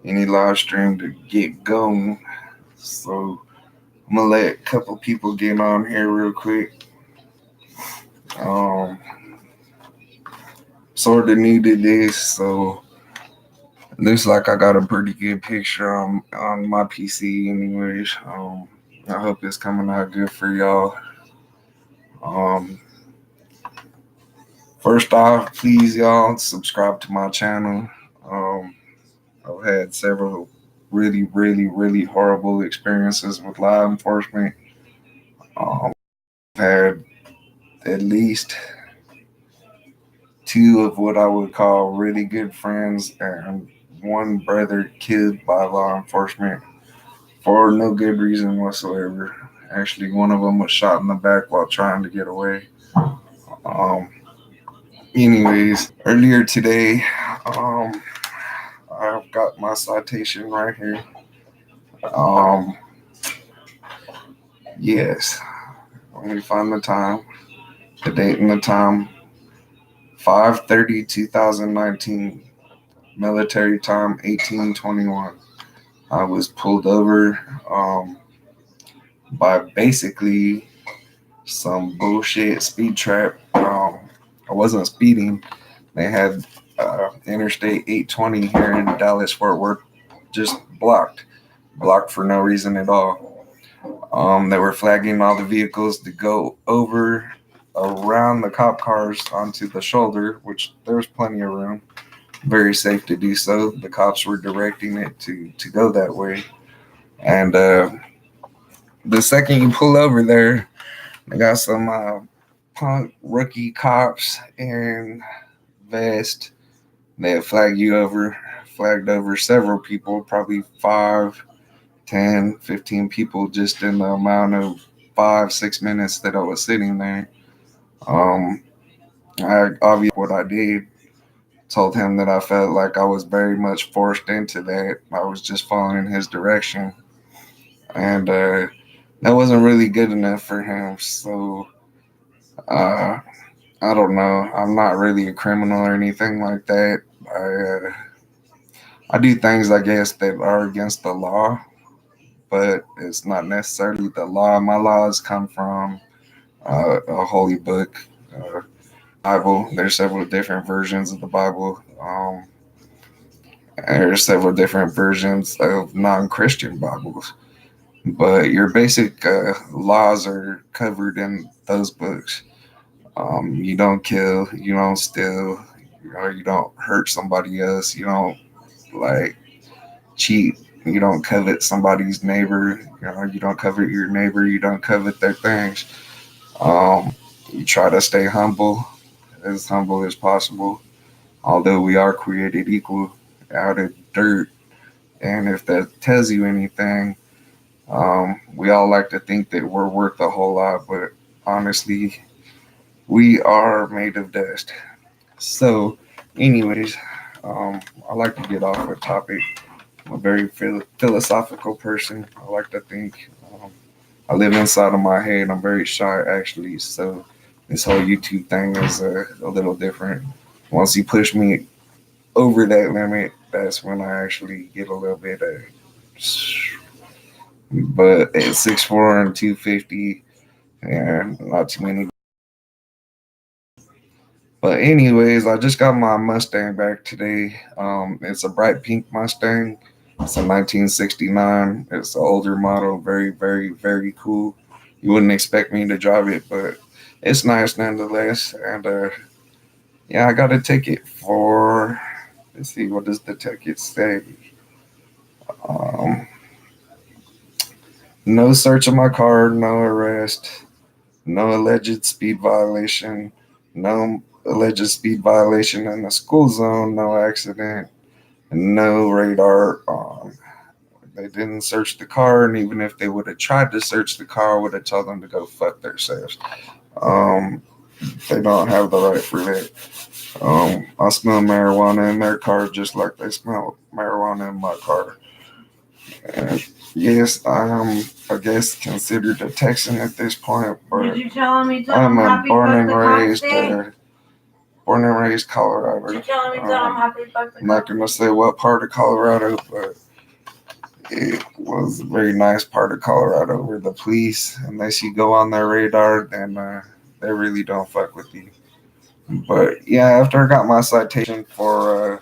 any live stream to get going. So I'm gonna let a couple people get on here real quick. Um, sort of needed this, so looks like I got a pretty good picture on my PC, anyways. I hope it's coming out good for y'all. Um, First off, please y'all subscribe to my channel. Um, I've had several really horrible experiences with law enforcement. I've had at least two of what I would call really good friends and one brother killed by law enforcement for no good reason whatsoever. Actually, one of them was shot in the back while trying to get away. Um, earlier today, um, I've got my citation right here. Um, yes, let me find the time, the date and the time. 5/30/2019, military time 1821. I was pulled over by basically some bullshit speed trap. I wasn't speeding. They had Interstate 820 here in Dallas Fort Worth just blocked for no reason at all. They were flagging all the vehicles to go over around the cop cars onto the shoulder, which there was plenty of room. Very safe to do so. The cops were directing it to go that way. And the second you pull over there, they got some punk rookie cops in vest. They flagged over several people, probably 5, 10, 15 people just in the amount of 5, 6 minutes that I was sitting there. Um, I obviously what I did. Told him that I felt like I was very much forced into that. I was just following his direction, and that wasn't really good enough for him. So uh, I don't know. I'm not really a criminal or anything like that. I do things I guess that are against the law, but it's not necessarily the law. My laws come from a holy book, Bible. There's several different versions of the Bible. There's several different versions of non-Christian Bibles, but your basic laws are covered in those books. You don't kill, you don't steal, you don't hurt somebody else, you don't like cheat, you don't covet somebody's neighbor, you don't covet your neighbor, you don't covet their things. Um, you try to stay humble as possible, although we are created equal out of dirt. And if that tells you anything, we all like to think that we're worth a whole lot, but honestly, we are made of dust. So, anyways, I like to get off a topic. I'm a very philosophical person. I like to think. I live inside of my head. I'm very shy, actually. So, this whole YouTube thing is a little different. Once you push me over that limit, that's when I actually get a little bit of. But at 6'4" and 250, yeah, not too many. But anyways, I just got my Mustang back today. It's a bright pink Mustang. It's a 1969. It's an older model. Very cool. You wouldn't expect me to drive it, but it's nice nonetheless. And yeah, I got a ticket for. Let's see, what does the ticket say? Um, no search of my car, no arrest, no alleged speed violation, no alleged speed violation in the school zone, no accident, and no radar. They didn't search the car, and even if they would have tried to search the car, I would have told them to go fuck themselves. Um, they don't have the right for that. I smell marijuana in their car just like they smell marijuana in my car. And yes, I am, I guess, considered a Texan at this point, but Did you tell him you told I'm him a happy born fuck and the cops raised day? born and raised Colorado. I'm not gonna say what part of Colorado, but it was a very nice part of Colorado where the police, unless you go on their radar, then they really don't fuck with you. But yeah, after I got my citation for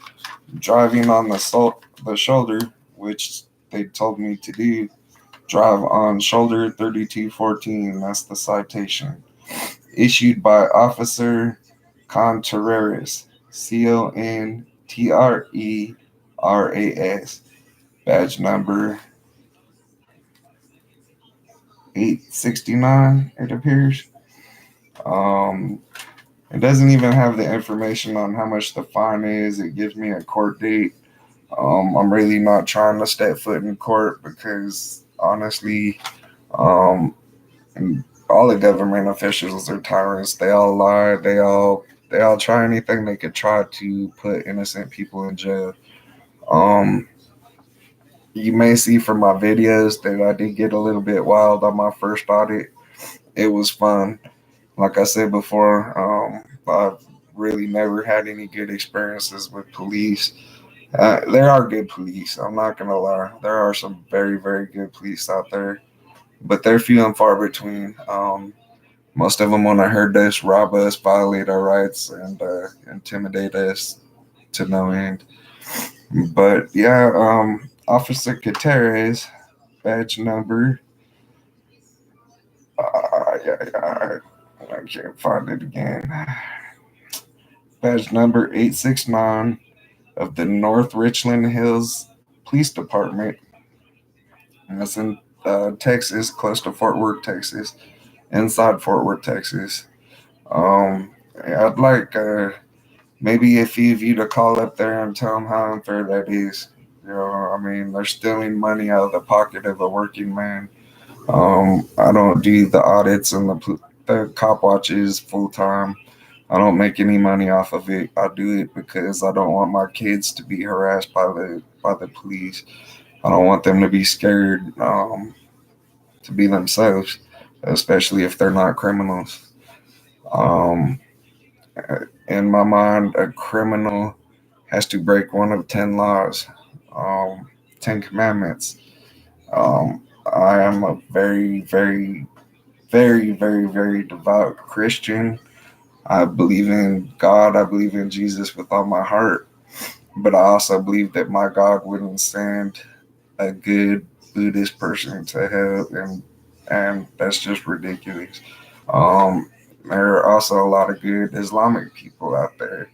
driving on the shoulder, which they told me to do, drive on shoulder 3214. That's the citation. Issued by Officer Contreras, Contreras, badge number 869, it appears. It doesn't even have the information on how much the fine is. It gives me a court date. I'm really not trying to step foot in court because honestly, and all the government officials are tyrants. They all lie. They all try anything they could try to put innocent people in jail. You may see from my videos that I did get a little bit wild on my first audit. It was fun. Like I said before, I've really never had any good experiences with police. There are good police. I'm not gonna lie. There are some very, very good police out there, but they're few and far between. Most of them want to hurt us, rob us, violate our rights, and intimidate us to no end. But yeah, Officer Gutierrez, badge number. I can't find it again. Badge number 869 of the North Richland Hills Police Department. And that's in Texas, close to Fort Worth, Texas, inside Fort Worth, Texas. I'd like maybe a few of you to call up there and tell them how unfair that is. I mean, they're stealing money out of the pocket of a working man. I don't do the audits and the cop watches full time. I don't make any money off of it. I do it because I don't want my kids to be harassed by the police. I don't want them to be scared to be themselves, especially if they're not criminals. Um, in my mind, a criminal has to break one of 10 laws, 10 commandments. I am a very, very, very, very, very devout Christian. I believe in God. I believe in Jesus with all my heart. But I also believe that my God wouldn't send a good Buddhist person to hell, and that's just ridiculous. There are also a lot of good Islamic people out there.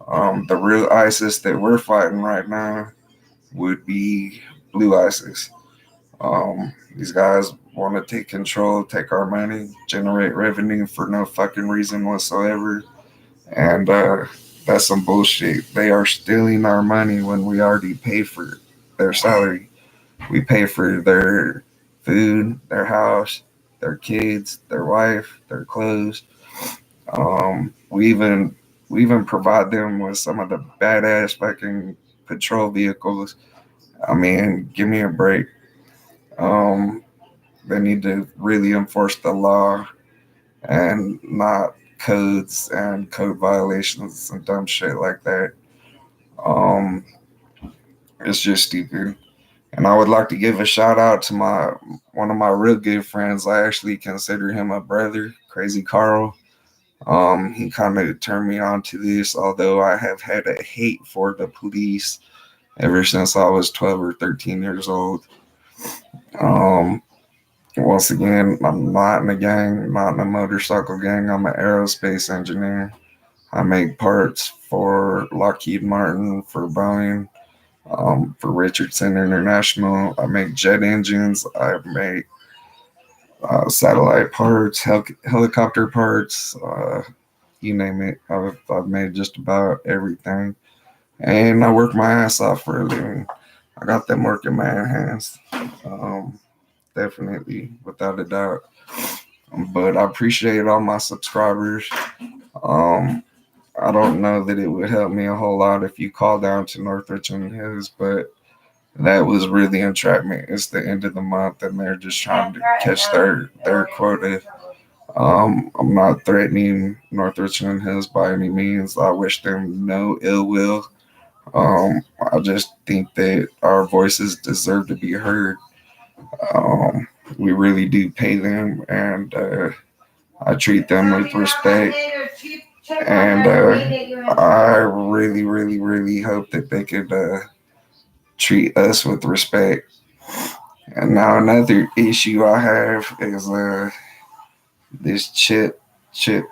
The real ISIS that we're fighting right now would be blue ISIS. These guys want to take control, take our money, generate revenue for no fucking reason whatsoever. And that's some bullshit. They are stealing our money when we already pay for their salary. We pay for their food, their house, their kids, their wife, their clothes. We even provide them with some of the badass fucking patrol vehicles. I mean, give me a break. They need to really enforce the law and not codes and code violations and dumb shit like that. Um, it's just stupid. And I would like to give a shout out to one of my real good friends. I actually consider him a brother, Crazy Carl. He kind of turned me on to this, although I have had a hate for the police ever since I was 12 or 13 years old. Once again, I'm not in a gang, not in a motorcycle gang. I'm an aerospace engineer. I make parts for Lockheed Martin, for Boeing, for Richardson International. I make jet engines. I make satellite parts, helicopter parts, you name it. I've made just about everything. And I work my ass off for a living. I got them working man hands. Definitely, without a doubt. But I appreciate all my subscribers. I don't know that it would help me a whole lot if you call down to North Richland Hills, but that was really entrapment. It's the end of the month, and they're just trying to catch their quota. I'm not threatening North Richland Hills by any means. I wish them no ill will. I just think that our voices deserve to be heard. Um, we really do pay them, and I treat them with respect. And I really, really, really hope that they could treat us with respect. And now another issue I have is this chips. I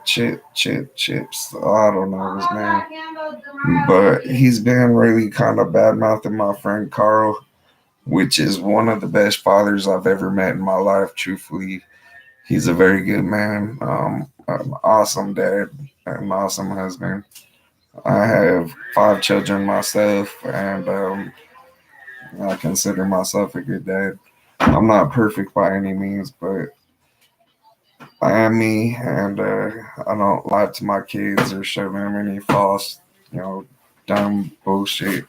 don't know his name, but he's been really kind of bad mouthing my friend Carl, which is one of the best fathers I've ever met in my life. Truthfully, he's a very good man, an awesome dad, an awesome husband. I have 5 children myself, and I consider myself a good dad. I'm not perfect by any means, but I am me, and I don't lie to my kids or show them any false, you know, dumb bullshit.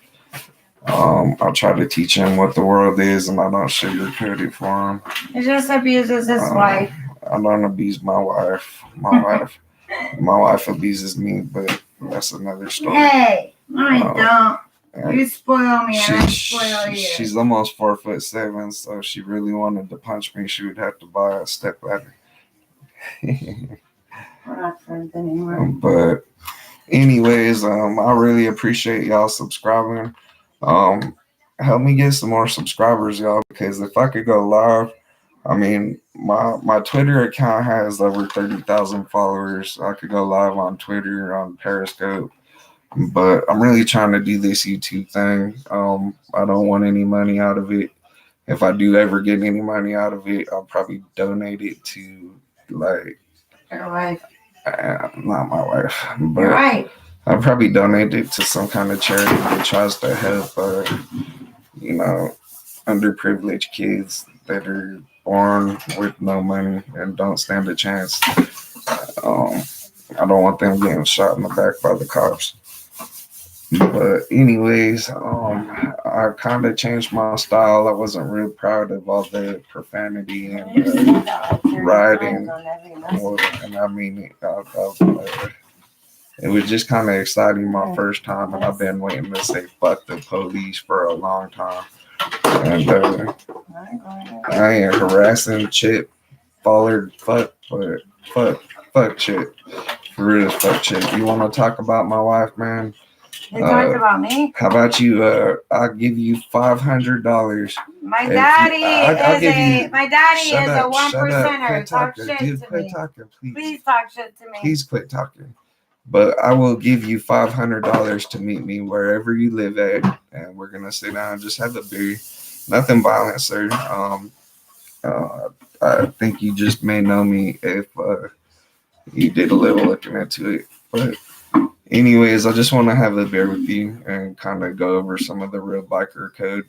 I try to teach them what the world is, and I don't sugarcoat it for them. He just abuses his wife. I don't abuse my wife. My wife abuses me, but that's another story. Hey, I don't. You spoil me, and I spoil you. She's almost 4'7", so if she really wanted to punch me, she would have to buy a step ladder. We're not friends anymore. But anyways, I really appreciate y'all subscribing. Help me get some more subscribers, y'all, because if I could go live, I mean, my Twitter account has over 30,000 followers. I could go live on Twitter, on Periscope, but I'm really trying to do this YouTube thing. I don't want any money out of it. If I do ever get any money out of it, I'll probably donate it to, like, your wife. Not my wife, but you're right. I'll probably donate it to some kind of charity that tries to help, underprivileged kids that are born with no money and don't stand a chance. I don't want them getting shot in the back by the cops. But anyways, I kind of changed my style. I wasn't real proud of all the profanity and rioting. And I mean, it was just kind of exciting my first time, and I've been waiting to say "fuck the police" for a long time. And I ain't harassing Chip, Ballard, fuck Chip. For real, fuck Chip. You want to talk about my wife, man? You talked about me? How about you? I'll give you $500. My daddy is a 1%er. Talk shit to me. Quit talking, please. Please talk shit to me. Please quit talking. But I will give you $500 to meet me wherever you live at, and we're gonna sit down and just have a beer. Nothing violent, sir. I think you just may know me if you did a little looking into it. But anyways, I just want to have a beer with you and kind of go over some of the real biker code.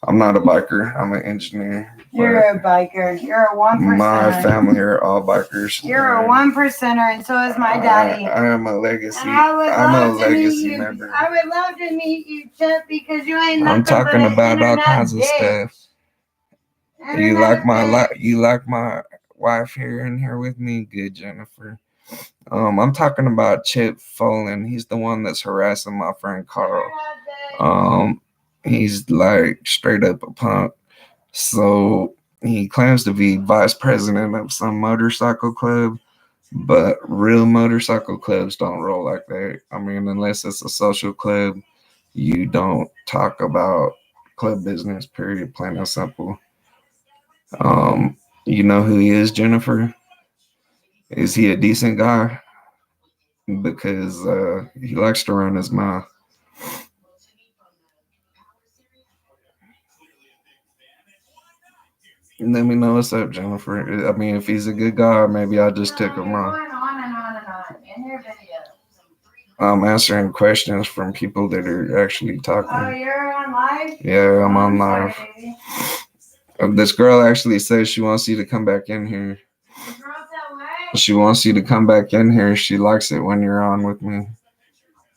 I'm not a biker. I'm an engineer. You're a biker. You're a 1%er. My family are all bikers. You're a 1%er, and so is my daddy. I am a legacy. And I'm a legacy member. I would love to meet you, Chip, because you ain't nothing. I'm talking about all kinds of stuff. You like my wife here in here with me? Good, Jennifer. I'm talking about Chip Folan. He's the one that's harassing my friend Carl. He's like straight up a punk. So he claims to be vice president of some motorcycle club, but real motorcycle clubs don't roll like that. I mean, unless it's a social club, you don't talk about club business, period, plain and simple. You know who he is, Jennifer? Is he a decent guy? Because he likes to run his mouth. Let me know what's up, Jennifer. I mean, if he's a good guy, maybe I just took him wrong. Going on and on and on in your video. I'm answering questions from people that are actually talking. Oh, you're on live? Yeah, I'm on live. This girl actually says she wants you to come back in here. The girl said what? She wants you to come back in here. She likes it when you're on with me.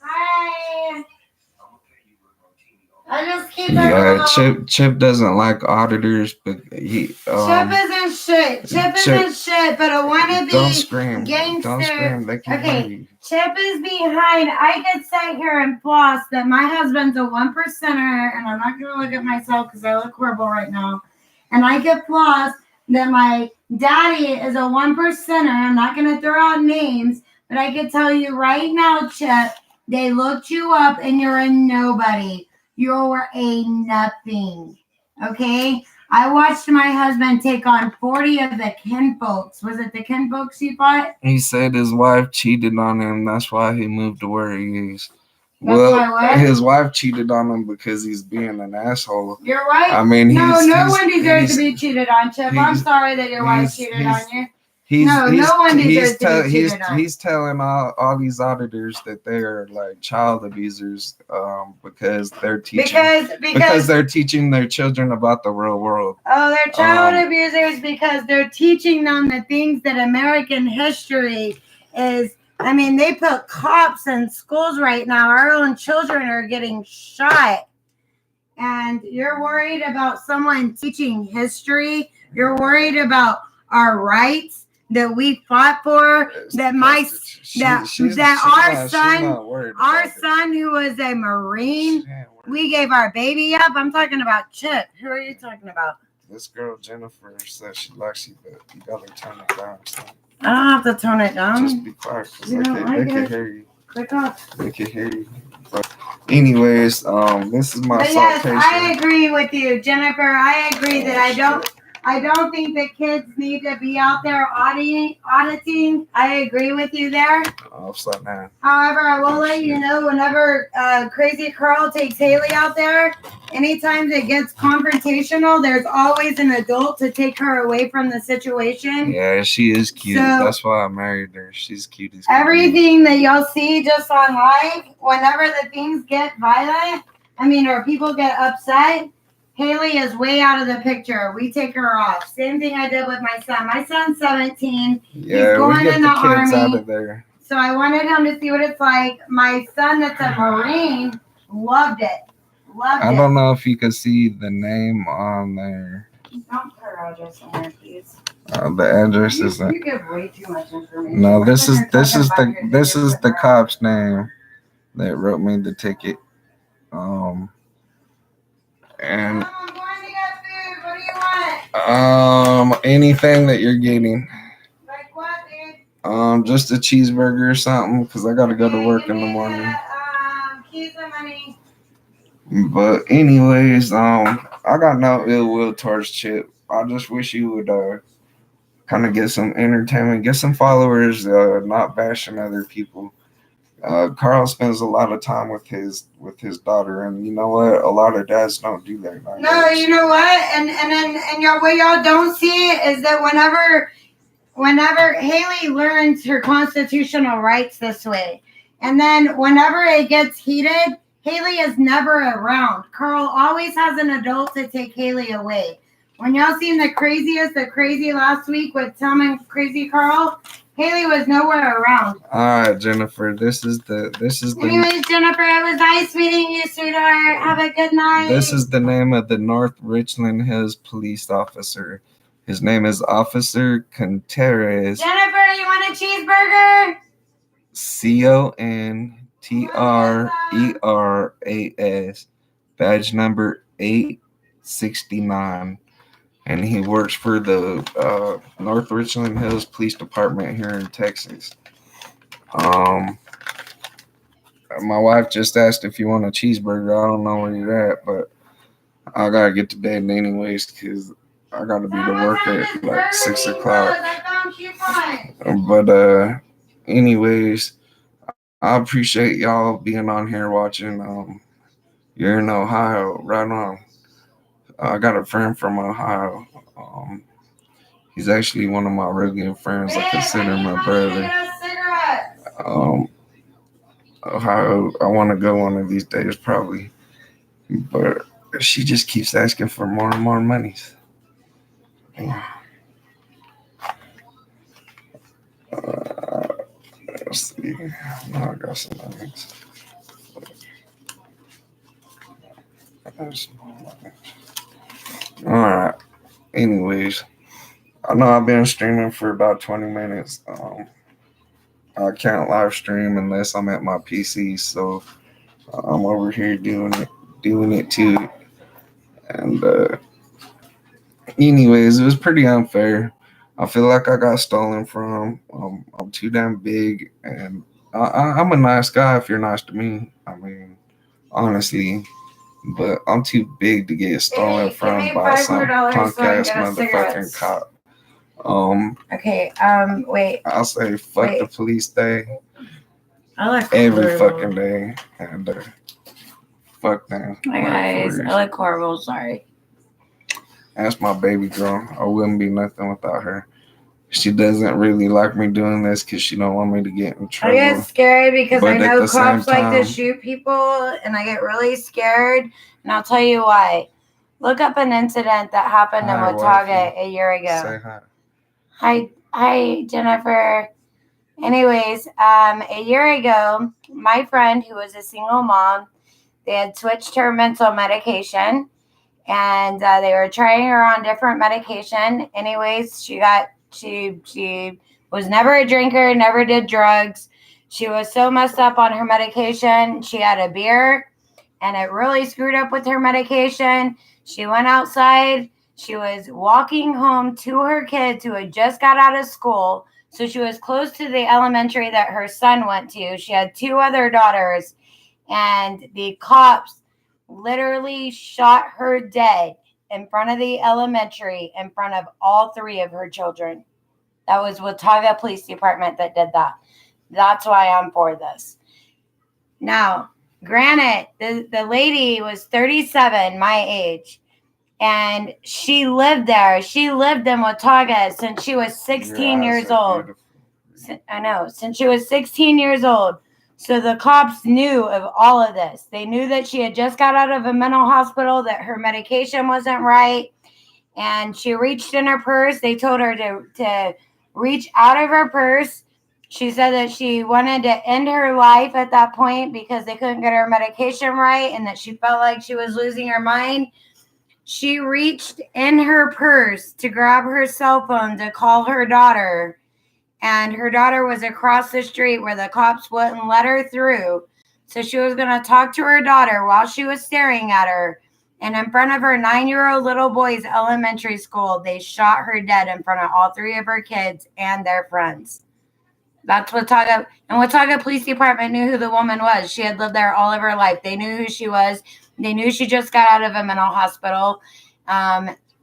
Hi. I just can't. keep it real. Chip doesn't like auditors, but Chip isn't shit. Chip isn't shit, but a wannabe gangster. Don't scream. They can hear you. Chip is behind. I could sit here and floss that my husband's a 1%er, and I'm not going to look at myself because I look horrible right now. And I could floss that my daddy is a 1%er. I'm not going to throw out names, but I could tell you right now, Chip, they looked you up and you're a nobody. You're a nothing. Okay? I watched my husband take on 40 of the kinfolks. Was it the kinfolks you fought? He said his wife cheated on him. That's why he moved to where he is. His wife cheated on him because he's being an asshole. You're right. I mean, no one deserves to be cheated on, Chip. I'm sorry that your wife cheated on you. No one deserves to be cheated on. He's telling all these auditors that they are like child abusers because they're teaching because they're teaching their children about the real world. Oh, they're child abusers because they're teaching them the things that American history is. I mean, they put cops in schools right now. Our own children are getting shot. And you're worried about someone teaching history. You're worried about our rights that we fought for. That our son who was a Marine, we gave our baby up. I'm talking about Chip. Who are you talking about? This girl Jennifer said she likes you, but you gotta turn it down. So. I don't have to tone it down. Just be quiet, because they can hear you. Click off. They can hear you. But anyways, this is my citation. Yes, I agree with you, Jennifer. I agree that I don't think that kids need to be out there auditing. I agree with you there. However, I will let you know whenever Crazy Carl takes Haley out there, anytime it gets confrontational, there's always an adult to take her away from the situation. Yeah, she is cute. That's why I married her. She's cute as cute. Everything that y'all see just on live, whenever the things get violent, or people get upset, Haley is way out of the picture. We take her off. Same thing I did with my son. My son's 17. Yeah, he's going in the kids Army. Out of there. So I wanted him to see what it's like. My son that's a Marine loved it. I don't know if you can see the name on there. Don't put her address on there, please. The address isn't. You give way too much information. No, this is the cop's name that wrote me the ticket. And I'm going to get food. What do you want? Anything that you're getting. Like what, dude? Just a cheeseburger or something, because I gotta go to work in the morning. Keys and money. But anyways, I got no ill will towards Chip. I just wish you would kind of get some entertainment, get some followers, not bashing other people. Carl spends a lot of time with his daughter, and you know what? A lot of dads don't do that. No, you know what? And what y'all don't see is that whenever Haley learns her constitutional rights this way, and then whenever it gets heated, Haley is never around. Carl always has an adult to take Haley away. When y'all seen the crazy last week with Tom and Crazy Carl, Haley was nowhere around. All right, Jennifer. This is the. Anyways, Jennifer, it was nice meeting you, sweetheart. Have a good night. This is the name of the North Richland Hills police officer. His name is Officer Contreras. Jennifer, you want a cheeseburger? Contreras. Badge number 869. And he works for the North Richland Hills Police Department here in Texas. My wife just asked if you want a cheeseburger. I don't know where you're at, but I gotta get to bed anyways because I gotta be to work at like 6 o'clock. But anyways, I appreciate y'all being on here watching. You're in Ohio, right on. I got a friend from Ohio. He's actually one of my real good friends. I consider him my brother. Ohio, I want to go one of these days probably. But she just keeps asking for more and more monies. Let's see. Now I got some monies. All right. Anyways, I know I've been streaming for about 20 minutes. I can't live stream unless I'm at my PC, so I'm over here doing it too. And anyways, it was pretty unfair. I feel like I got stolen from. I'm too damn big, and I'm a nice guy if you're nice to me. I mean, honestly, but I'm too big to get stolen from by some punk ass motherfucking cop. Okay. Wait. I'll say fuck the police day I look every horrible. fucking day, and fuck them. Hi guys, I look horrible. Sorry. That's my baby girl. I wouldn't be nothing without her. She doesn't really like me doing this because she don't want me to get in trouble. I get scared because But I know at the same cops like to time- shoot people, and I get really scared. And I'll tell you why. Look up an incident that happened in Hi, Watauga wifey. a year ago. Say hi. Hi, Jennifer. Anyways, a year ago, my friend who was a single mom, they had switched her mental medication, and they were trying her on different medication. Anyways, she was never a drinker, never did drugs. She was so messed up on her medication. She had a beer, and it really screwed up with her medication. She went outside. She was walking home to her kids who had just got out of school. So she was close to the elementary that her son went to. She had 2 other daughters, and the cops literally shot her dead in front of the elementary, in front of all 3 of her children. That was Watauga Police Department that did that. That's why I'm for this. Now, granted, the lady was 37, my age, and she lived there. She lived in Watauga since she was 16 years old. I know, since she was 16 years old. So the cops knew of all of this. They knew that she had just got out of a mental hospital, that her medication wasn't right, and she reached in her purse. They told her to reach out of her purse. She said that she wanted to end her life at that point because they couldn't get her medication right, and that she felt like she was losing her mind. She reached in her purse to grab her cell phone to call her daughter, and her daughter was across the street where the cops wouldn't let her through. So she was going to talk to her daughter while she was staring at her. And in front of her 9-year-old little boy's elementary school, they shot her dead in front of all 3 of her kids and their friends. That's Watauga. And Watauga Police Department knew who the woman was. She had lived there all of her life. They knew who she was. They knew she just got out of a mental hospital.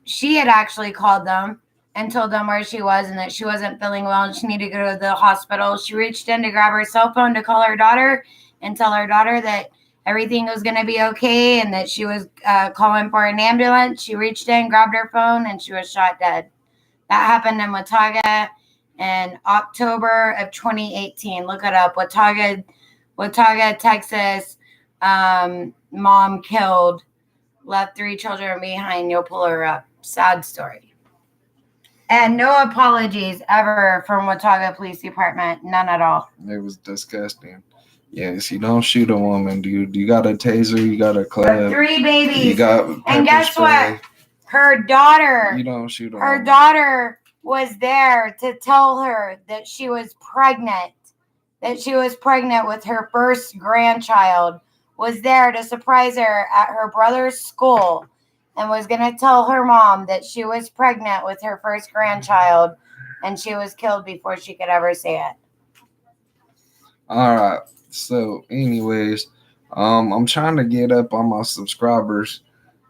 She had actually called them and told them where she was and that she wasn't feeling well and she needed to go to the hospital. She reached in to grab her cell phone to call her daughter and tell her daughter that everything was going to be okay and that she was calling for an ambulance. She reached in, grabbed her phone, and she was shot dead. That happened in Watauga in October of 2018. Look it up. Watauga, Texas. Mom killed, left 3 children behind. You'll pull her up. Sad story. And no apologies ever from Watauga Police Department. None at all. It was disgusting. Yes, you don't shoot a woman, dude. You got a taser, you got a club. 3 babies. You got and guess spray. what? Her daughter. You don't shoot a Her woman. daughter was there to tell her that she was pregnant. That she was pregnant with her first grandchild. Was there to surprise her at her brother's school. And was going to tell her mom that she was pregnant with her first grandchild, and she was killed before she could ever say it. All right. So, anyways, I'm trying to get up on my subscribers.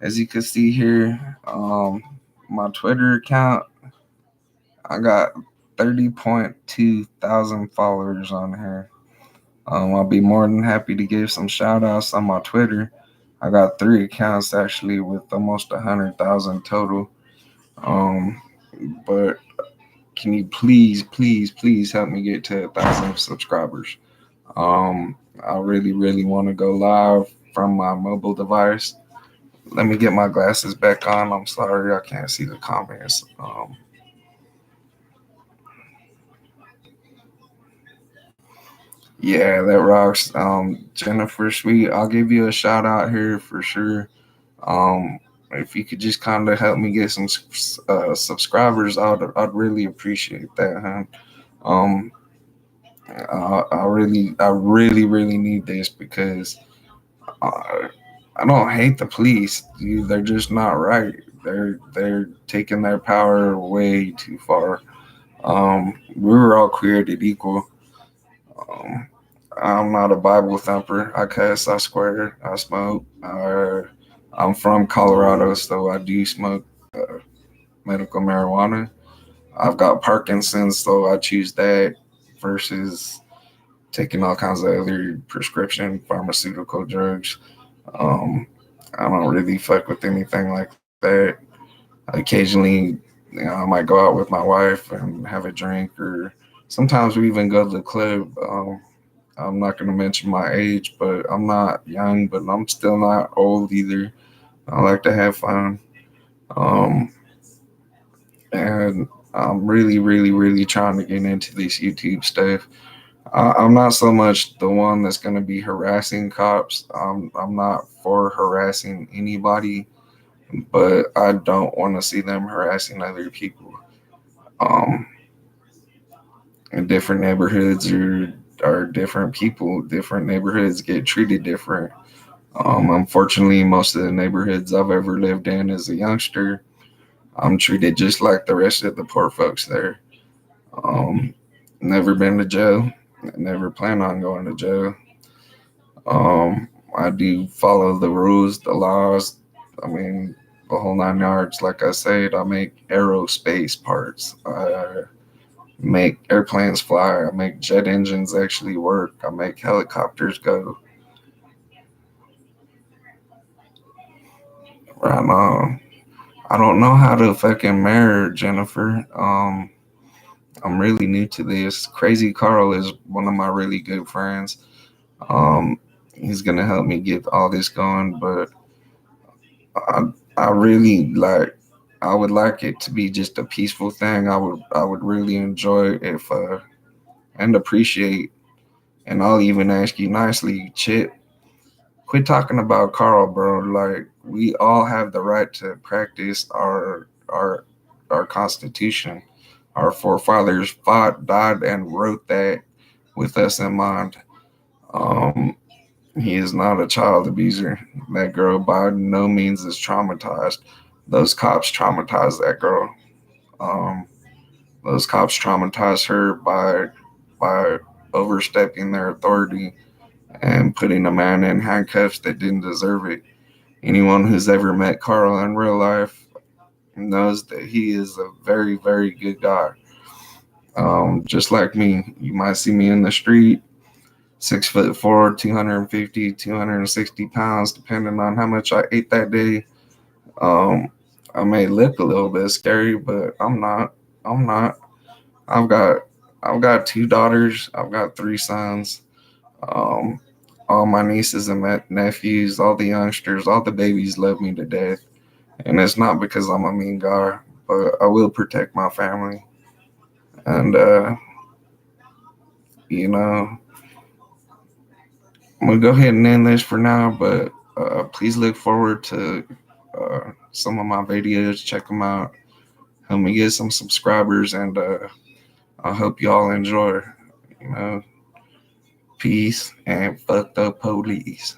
As you can see here, my Twitter account, I got 30.2 thousand followers on here. I'll be more than happy to give some shout outs on my Twitter. I got 3 accounts actually with almost 100,000 total. But can you please help me get to 1,000 subscribers? I really want to go live from my mobile device. Let me get my glasses back on. I'm sorry, I can't see the comments. Yeah, that rocks. Jennifer Sweet, I'll give you a shout out here for sure. If you could just kind of help me get some subscribers, I'd really appreciate that, huh? Um, I really need this because uh, I don't hate the police. They're just not right. They're taking their power way too far. We were all created equal. Um, I'm not a Bible thumper. I cuss, I swear, I smoke. I'm from Colorado, so I do smoke medical marijuana. I've got Parkinson's, so I choose that versus taking all kinds of other prescription pharmaceutical drugs. Um, I don't really fuck with anything like that. Occasionally, I might go out with my wife and have a drink, or sometimes we even go to the club. I'm not going to mention my age, but I'm not young, but I'm still not old either. I like to have fun. Um, and I'm really trying to get into this YouTube stuff. I'm not so much the one that's going to be harassing cops. I'm not for harassing anybody, but I don't want to see them harassing other people. Um, in different neighborhoods are different people. Different neighborhoods get treated different. Unfortunately, most of the neighborhoods I've ever lived in as a youngster, I'm treated just like the rest of the poor folks there. Um, Never been to jail. Never plan on going to jail. I do follow the rules, the laws. I mean, the whole 9 yards. Like I said, I make aerospace parts. I make airplanes fly. I make jet engines actually work. I make helicopters go. Right now, I don't know how to fucking marry Jennifer. I'm really new to this. Crazy Carl is one of my really good friends. Um, he's gonna help me get all this going, but I, I really like. I would like it to be just a peaceful thing. I would really enjoy if and appreciate, and I'll even ask you nicely, Chip. Quit talking about Carl, bro. Like we all have the right to practice our Constitution. Our forefathers fought, died, and wrote that with us in mind. Um, he is not a child abuser. That girl by no means is traumatized. Those cops traumatized that girl. Um, those cops traumatized her by overstepping their authority and putting a man in handcuffs that didn't deserve it. Anyone who's ever met Carl in real life knows that he is a very good guy. Just like me, you might see me in the street, 6'4", 250, 260 pounds, depending on how much I ate that day. Um, I may look a little bit scary, but I'm not. I'm not. I've got I've got two daughters. I've got three sons. Um, all my nieces and nephews, all the youngsters, all the babies love me to death. And it's not because I'm a mean guy, but I will protect my family. And, you know, I'm going to go ahead and end this for now, but please look forward to some of my videos. Check them out. Help me get some subscribers, and I hope y'all enjoy. You know, peace and fuck the police.